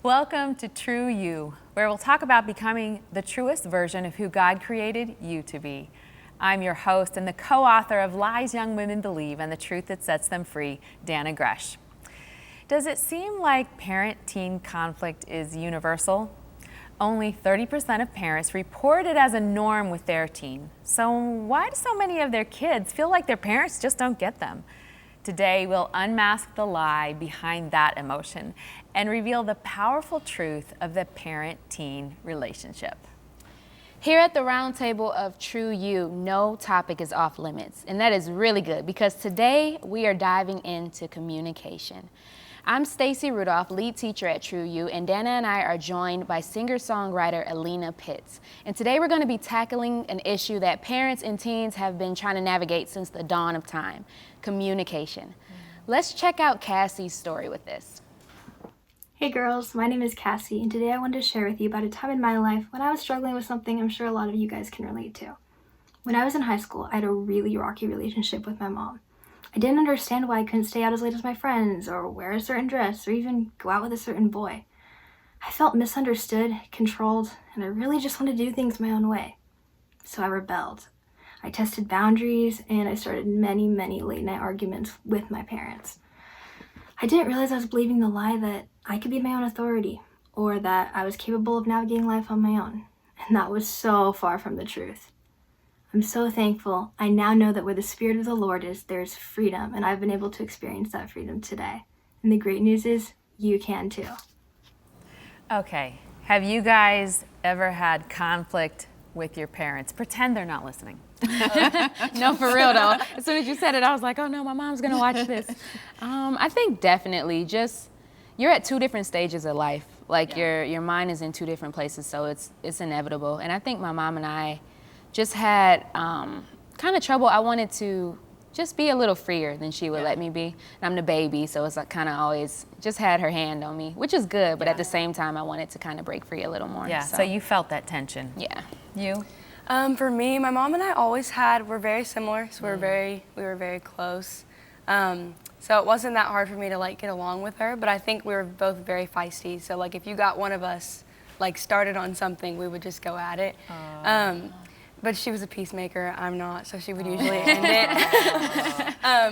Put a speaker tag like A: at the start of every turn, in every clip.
A: Welcome to True You, where we'll talk about becoming the truest version of who God created you to be. I'm your host and the co-author of Lies Young Women Believe and the Truth That Sets Them Free, Dana Gresh. Does it seem like parent-teen conflict is universal? Only 30% of parents report it as a norm with their teen. So why do so many of their kids feel like their parents just don't get them? Today, we'll unmask the lie behind that emotion and reveal the powerful truth of the parent-teen relationship.
B: Here at the round table of True You, no topic is off limits, and that is really good because today we are diving into communication. I'm Stacy Rudolph, lead teacher at True You, and Dana and I are joined by singer-songwriter Alina Pitts. And today we're going to be tackling an issue that parents and teens have been trying to navigate since the dawn of time: communication. Let's check out Cassie's story with this.
C: Hey girls, my name is Cassie, and today I wanted to share with you about a time in my life when I was struggling with something I'm sure a lot of you guys can relate to. When I was in high school, I had a really rocky relationship with my mom. I didn't understand why I couldn't stay out as late as my friends, or wear a certain dress, or even go out with a certain boy. I felt misunderstood, controlled, and I really just wanted to do things my own way. So I rebelled. I tested boundaries, and I started many late night arguments with my parents. I didn't realize I was believing the lie that I could be my own authority, or that I was capable of navigating life on my own. And that was so far from the truth. I'm so thankful. I now know that where the Spirit of the Lord is, there's freedom, and I've been able to experience that freedom today. And the great news is, you can too.
A: Okay, have you guys ever had conflict with your parents? Pretend they're not listening.
B: No, for real though. As soon as you said it, I was like, oh no, my mom's gonna watch this. I think definitely just, you're at two different stages of life. Like your mind is in two different places, so it's inevitable. And I think my mom and I just had kind of trouble. I wanted to just be a little freer than she would let me be. And I'm the baby, so it's like kind of always just had her hand on me, which is good, but at the same time, I wanted to kind of break free a little more.
A: Yeah, so you felt that tension.
B: Yeah.
A: You?
D: For me, my mom and I always we're very similar, so we were very close. So it wasn't that hard for me to like get along with her, but I think we were both very feisty. So like if you got one of us like started on something, we would just go at it. But she was a peacemaker, I'm not, so she would usually end it.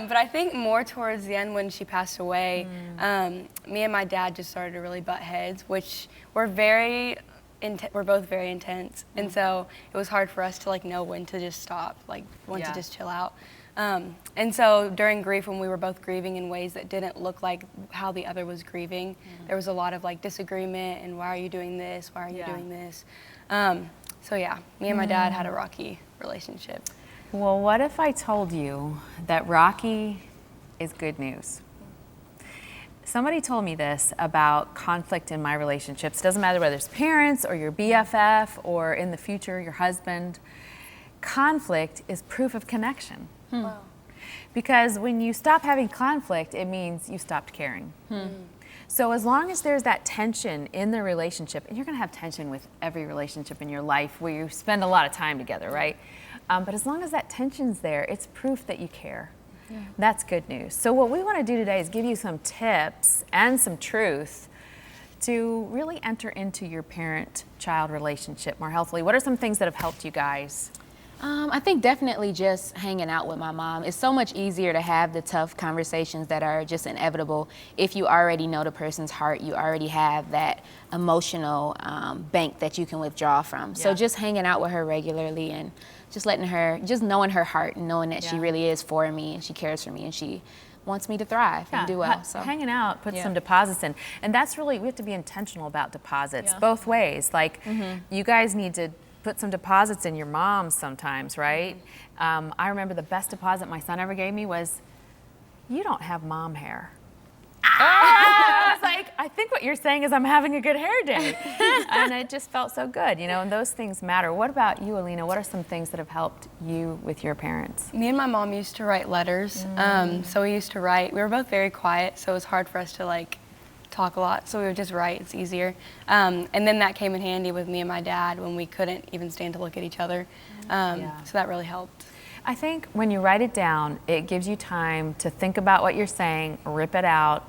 D: But I think more towards the end when she passed away, me and my dad just started to really butt heads, which we're both very intense. And so it was hard for us to like know when to just stop, like when to just chill out. And so during grief, when we were both grieving in ways that didn't look like how the other was grieving, there was a lot of like disagreement and why are you doing this? Why are you doing this? So yeah, me and my dad had a rocky relationship.
A: Well, what if I told you that rocky is good news? Somebody told me this about conflict in my relationships. It doesn't matter whether it's parents or your BFF or in the future, your husband. Conflict is proof of connection.
D: Wow.
A: Because when you stop having conflict, it means you stopped caring. So as long as there's that tension in the relationship, and you're gonna have tension with every relationship in your life where you spend a lot of time together, right? But as long as that tension's there, it's proof that you care. That's good news. So what we wanna do today is give you some tips and some truth to really enter into your parent-child relationship more healthily. What are some things that have helped you guys?
B: I think definitely just hanging out with my mom. It's so much easier to have the tough conversations that are just inevitable if you already know the person's heart. You already have that emotional bank that you can withdraw from. So just hanging out with her regularly and just letting her, just knowing her heart and knowing that she really is for me and she cares for me and she wants me to thrive and do well. So
A: hanging out, put some deposits in. And that's really, we have to be intentional about deposits both ways. Like you guys need to put some deposits in your moms sometimes, right? I remember the best deposit my son ever gave me was, you don't have mom hair. I was like, I think what you're saying is I'm having a good hair day. And it just felt so good, you know, and those things matter. What about you, Alina? What are some things that have helped you with your parents?
D: Me and my mom used to write letters. So we used to write. We were both very quiet, so it was hard for us to like talk a lot, so we would just write. It's easier. And then that came in handy with me and my dad when we couldn't even stand to look at each other. So that really helped.
A: I think when you write it down, it gives you time to think about what you're saying, rip it out,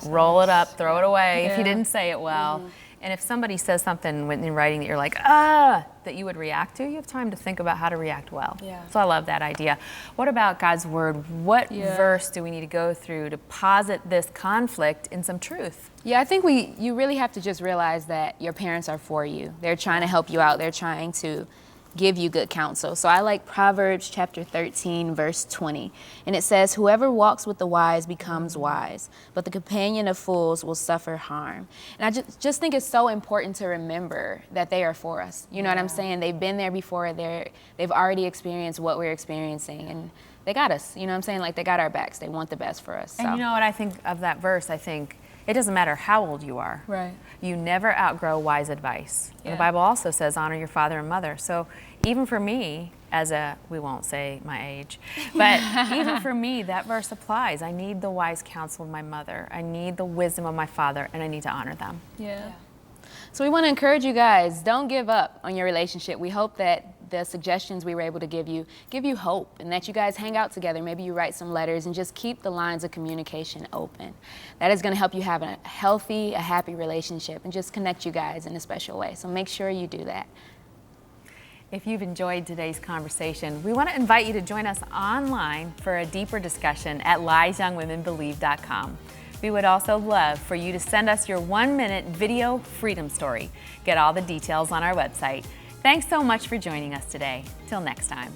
A: roll it up, throw it away if you
B: Yeah.
A: didn't say it well. And if somebody says something when in writing that you're like, that you would react to, you have time to think about how to react well.
D: Yeah.
A: So I love that idea. What about God's word? What verse do we need to go through to posit this conflict in some truth?
B: Yeah, I think you really have to just realize that your parents are for you. They're trying to help you out. They're trying to give you good counsel. So I like Proverbs chapter 13, verse 20. And it says, whoever walks with the wise becomes wise, but the companion of fools will suffer harm. And I just think it's so important to remember that they are for us. You know what I'm saying? They've been there before. They've already experienced what we're experiencing. And they got us. You know what I'm saying? Like, they got our backs. They want the best for us.
A: And
B: so.
A: you know what I think of that verse? I think it doesn't matter how old you are.
B: Right.
A: You never outgrow wise advice.
B: Yeah.
A: The Bible also says honor your father and mother. So even for me, we won't say my age, but even for me, that verse applies. I need the wise counsel of my mother. I need the wisdom of my father, and I need to honor them.
B: Yeah. So we want to encourage you guys, don't give up on your relationship. We hope that the suggestions we were able to give you hope, and that you guys hang out together. Maybe you write some letters and just keep the lines of communication open. That is going to help you have a healthy, a happy relationship and just connect you guys in a special way. So make sure you do that.
A: If you've enjoyed today's conversation, we want to invite you to join us online for a deeper discussion at liesyoungwomenbelieve.com. We would also love for you to send us your 1-minute video freedom story. Get all the details on our website. Thanks so much for joining us today. Till next time.